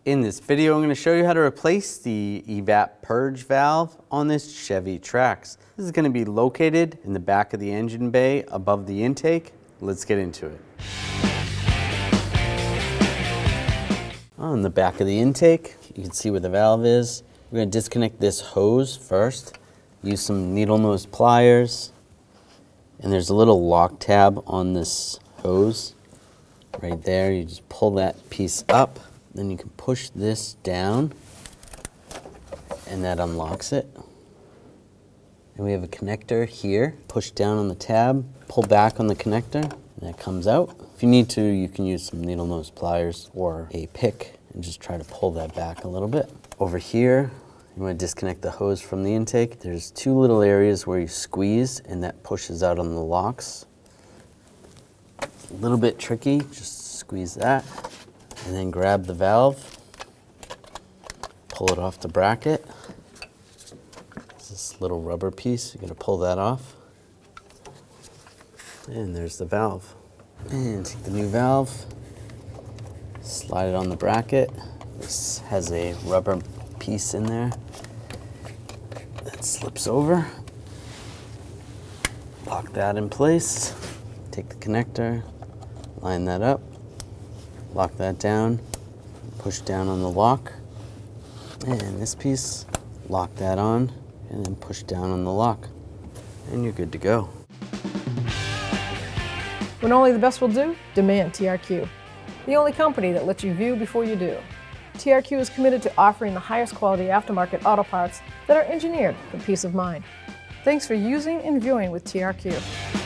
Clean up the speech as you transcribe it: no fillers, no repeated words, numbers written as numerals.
In this video, I'm going to show you how to replace the EVAP purge valve on this Chevy Trax. This is going to be located in the back of the engine bay above the intake. Let's get into it. On the back of the intake, you can see where the valve is. We're going to disconnect this hose first. Use some needle nose pliers. And there's a little lock tab on this hose right there. You just pull that piece up. Then you can push this down and that unlocks it. And we have a connector here. Push down on the tab, pull back on the connector, and that comes out. If you need to, you can use some needle nose pliers or a pick and just try to pull that back a little bit. Over here, you want to disconnect the hose from the intake. There's two little areas where you squeeze and that pushes out on the locks. A little bit tricky, just squeeze that. And then grab the valve, pull it off the bracket. There's this little rubber piece, you're gonna pull that off. And there's the valve. And take the new valve, slide it on the bracket. This has a rubber piece in there that slips over. Lock that in place. Take the connector, line that up. Lock that down, push down on the lock, and this piece, lock that on, and then push down on the lock, and you're good to go. When only the best will do, demand TRQ, the only company that lets you view before you do. TRQ is committed to offering the highest quality aftermarket auto parts that are engineered for peace of mind. Thanks for using and viewing with TRQ.